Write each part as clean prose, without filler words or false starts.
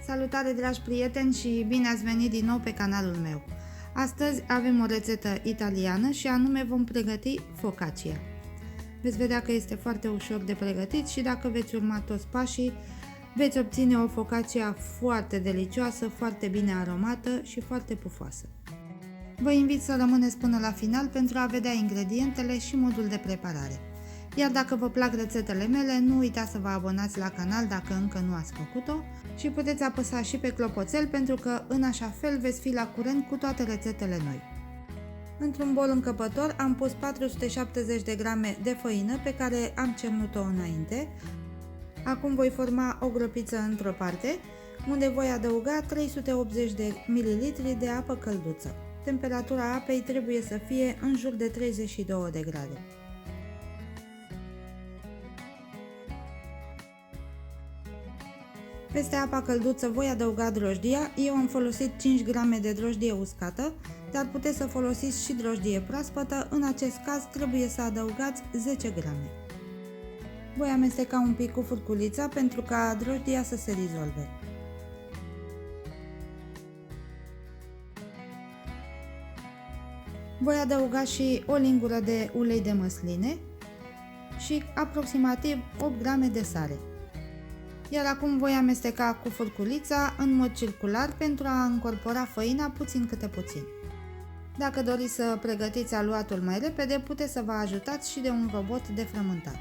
Salutare dragi prieteni și bine ați venit din nou pe canalul meu. Astăzi avem o rețetă italiană și anume vom pregăti focaccia. Veți vedea că este foarte ușor de pregătit și dacă veți urma toți pașii, veți obține o focaccia foarte delicioasă, foarte bine aromată și foarte pufoasă. Vă invit să rămâneți până la final pentru a vedea ingredientele și modul de preparare. Iar dacă vă plac rețetele mele, nu uitați să vă abonați la canal dacă încă nu ați făcut-o și puteți apăsa și pe clopoțel pentru că în așa fel veți fi la curent cu toate rețetele noi. Într-un bol încăpător am pus 470 de grame de făină pe care am cernut-o înainte. Acum voi forma o gropiță într-o parte, unde voi adăuga 380 de ml de apă călduță. Temperatura apei trebuie să fie în jur de 32 de grade. Peste apa călduță voi adăuga drojdia. Eu am folosit 5 grame de drojdie uscată, dar puteți să folosiți și drojdie proaspătă, în acest caz trebuie să adăugați 10 grame. Voi amesteca un pic cu furculița pentru ca drojdia să se dizolve. Voi adăuga și o lingură de ulei de măsline și aproximativ 8 grame de sare. Iar acum voi amesteca cu furculița în mod circular pentru a încorpora făina puțin câte puțin. Dacă doriți să pregătiți aluatul mai repede, puteți să vă ajutați și de un robot de frământat.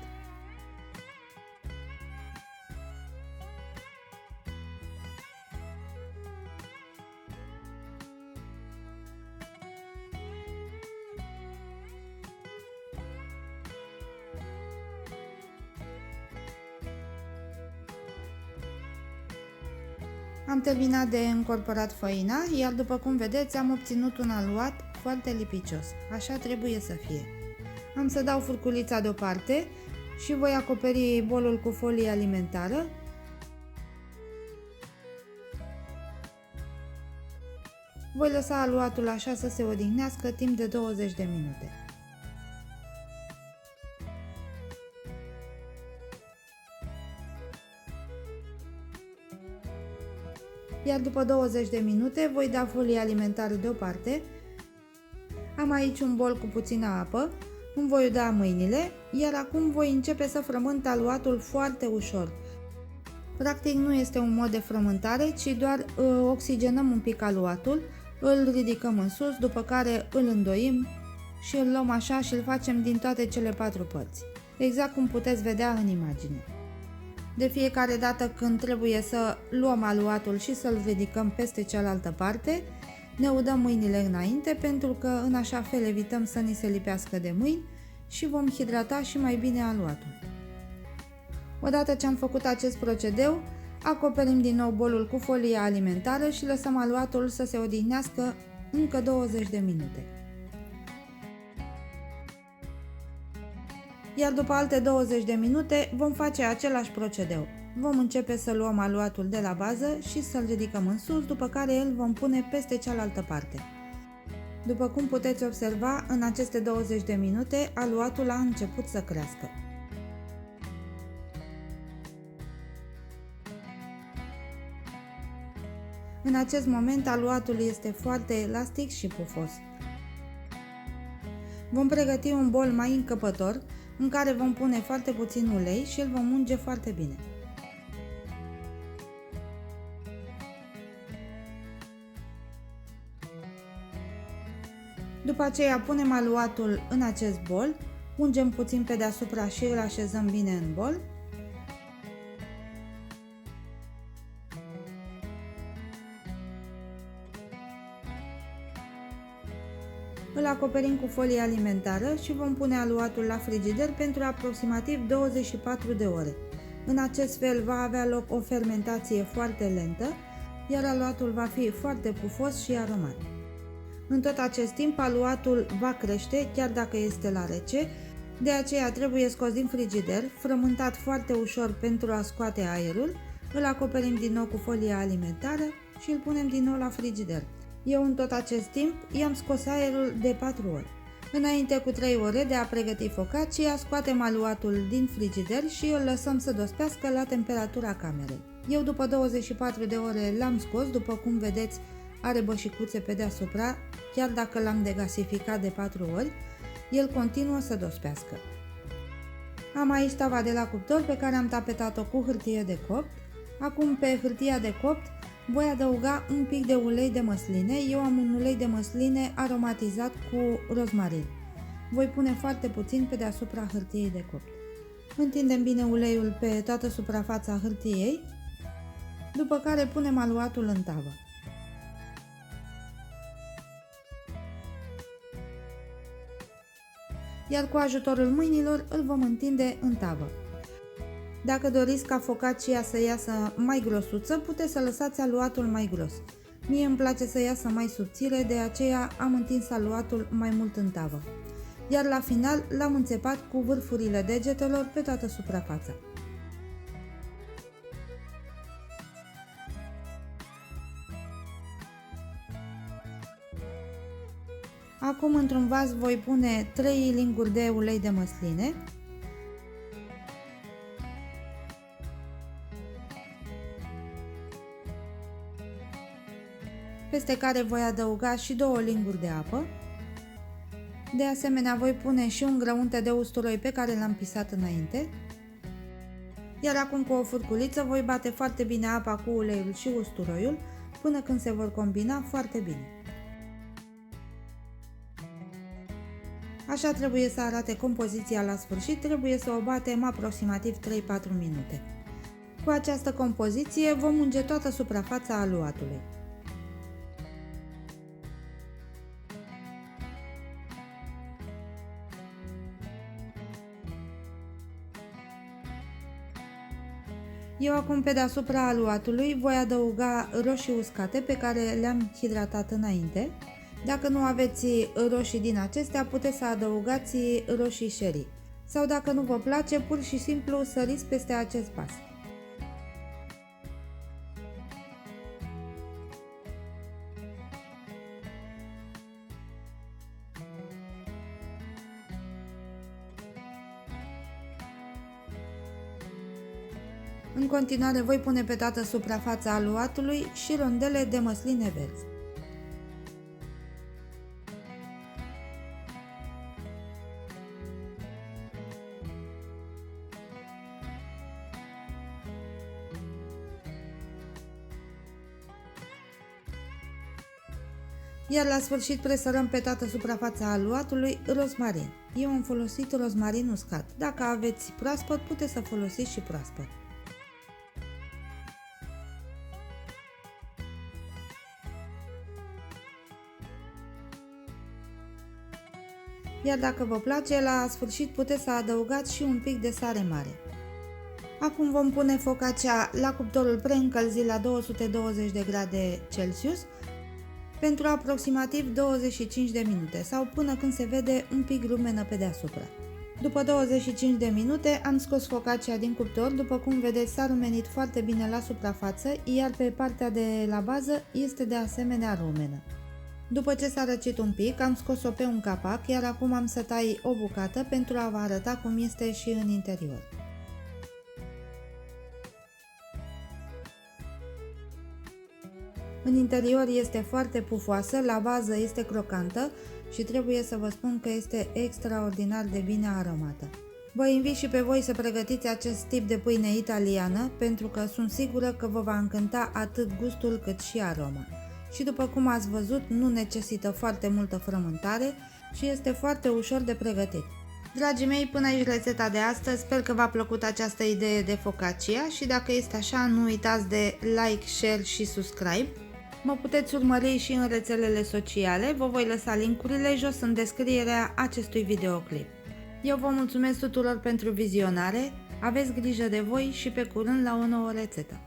Am terminat de încorporat făina, iar după cum vedeți am obținut un aluat foarte lipicios. Așa trebuie să fie. Am să dau furculița deoparte și voi acoperi bolul cu folie alimentară. Voi lăsa aluatul așa să se odihnească timp de 20 de minute. Iar după 20 de minute voi da folie alimentară deoparte. Am aici un bol cu puțină apă, îmi voi uda mâinile, iar acum voi începe să frământ aluatul foarte ușor. Practic nu este un mod de frământare, ci doar oxigenăm un pic aluatul, îl ridicăm în sus, după care îl îndoim și îl luăm așa și îl facem din toate cele 4 părți, exact cum puteți vedea în imagine. De fiecare dată când trebuie să luăm aluatul și să-l ridicăm peste cealaltă parte, ne udăm mâinile înainte pentru că în așa fel evităm să ni se lipească de mâini și vom hidrata și mai bine aluatul. Odată ce am făcut acest procedeu, acoperim din nou bolul cu folia alimentară și lăsăm aluatul să se odihnească încă 20 de minute. Iar după alte 20 de minute vom face același procedeu. Vom începe să luăm aluatul de la bază și să-l ridicăm în sus, după care îl vom pune peste cealaltă parte. După cum puteți observa, în aceste 20 de minute aluatul a început să crească. În acest moment aluatul este foarte elastic și pufos. Vom pregăti un bol mai încăpător în care vom pune foarte puțin ulei și îl vom unge foarte bine. După aceea punem aluatul în acest bol, ungem puțin pe deasupra și îl așezăm bine în bol. Îl acoperim cu folie alimentară și vom pune aluatul la frigider pentru aproximativ 24 de ore. În acest fel va avea loc o fermentație foarte lentă, iar aluatul va fi foarte pufos și aromat. În tot acest timp aluatul va crește chiar dacă este la rece, de aceea trebuie scos din frigider, frământat foarte ușor pentru a scoate aerul, îl acoperim din nou cu folia alimentară și îl punem din nou la frigider. Eu în tot acest timp i-am scos aerul de 4 ori. Înainte cu 3 ore de a pregăti focaccia, scoatem aluatul din frigider și îl lăsăm să dospească la temperatura camerei. Eu după 24 de ore l-am scos, după cum vedeți are bășicuțe pe deasupra, chiar dacă l-am degasificat de 4 ori, el continuă să dospească. Am aici tava de la cuptor pe care am tapetat-o cu hârtie de copt. Acum pe hârtia de copt voi adăuga un pic de ulei de măsline. Eu am un ulei de măsline aromatizat cu rozmarin. Voi pune foarte puțin pe deasupra hârtiei de copt. Întindem bine uleiul pe toată suprafața hârtiei, după care punem aluatul în tavă. Iar cu ajutorul mâinilor îl vom întinde în tavă. Dacă doriți ca focaccia să iasă mai grosuță, puteți să lăsați aluatul mai gros. Mie îmi place să iasă mai subțire, de aceea am întins aluatul mai mult în tavă. Iar la final l-am înțepat cu vârfurile degetelor pe toată suprafața. Acum într-un vas voi pune 3 linguri de ulei de măsline. Peste care voi adăuga și 2 linguri de apă. De asemenea voi pune și un grăunte de usturoi pe care l-am pisat înainte. Iar acum cu o furculiță voi bate foarte bine apa cu uleiul și usturoiul până când se vor combina foarte bine. Așa trebuie să arate compoziția la sfârșit, trebuie să o batem aproximativ 3-4 minute. Cu această compoziție vom unge toată suprafața aluatului. Eu acum pe deasupra aluatului voi adăuga roșii uscate pe care le-am hidratat înainte. Dacă nu aveți roșii din acestea, puteți să adăugați roșii sherry. Sau dacă nu vă place, pur și simplu săriți peste acest pas. În continuare voi pune pe toată suprafața aluatului și rondele de măsline verzi. Iar la sfârșit presărăm pe toată suprafața aluatului rozmarin. Eu am folosit rozmarin uscat. Dacă aveți proaspăt, puteți să folosiți și proaspăt. Iar dacă vă place, la sfârșit puteți să adăugați și un pic de sare mare. Acum vom pune focaccia la cuptorul preîncălzit la 220 de grade Celsius pentru aproximativ 25 de minute sau până când se vede un pic rumenă pe deasupra. După 25 de minute am scos focaccia din cuptor, după cum vedeți s-a rumenit foarte bine la suprafață, iar pe partea de la bază este de asemenea rumenă. După ce s-a răcit un pic, am scos-o pe un capac, iar acum am să tai o bucată pentru a vă arăta cum este și în interior. În interior este foarte pufoasă, la bază este crocantă și trebuie să vă spun că este extraordinar de bine aromată. Vă invit și pe voi să pregătiți acest tip de pâine italiană pentru că sunt sigură că vă va încânta atât gustul cât și aroma. Și după cum ați văzut, nu necesită foarte multă frământare și este foarte ușor de pregătit. Dragii mei, până aici rețeta de astăzi, sper că v-a plăcut această idee de focaccia și dacă este așa, nu uitați de like, share și subscribe. Mă puteți urmări și în rețelele sociale, vă voi lăsa linkurile jos în descrierea acestui videoclip. Eu vă mulțumesc tuturor pentru vizionare, aveți grijă de voi și pe curând la o nouă rețetă!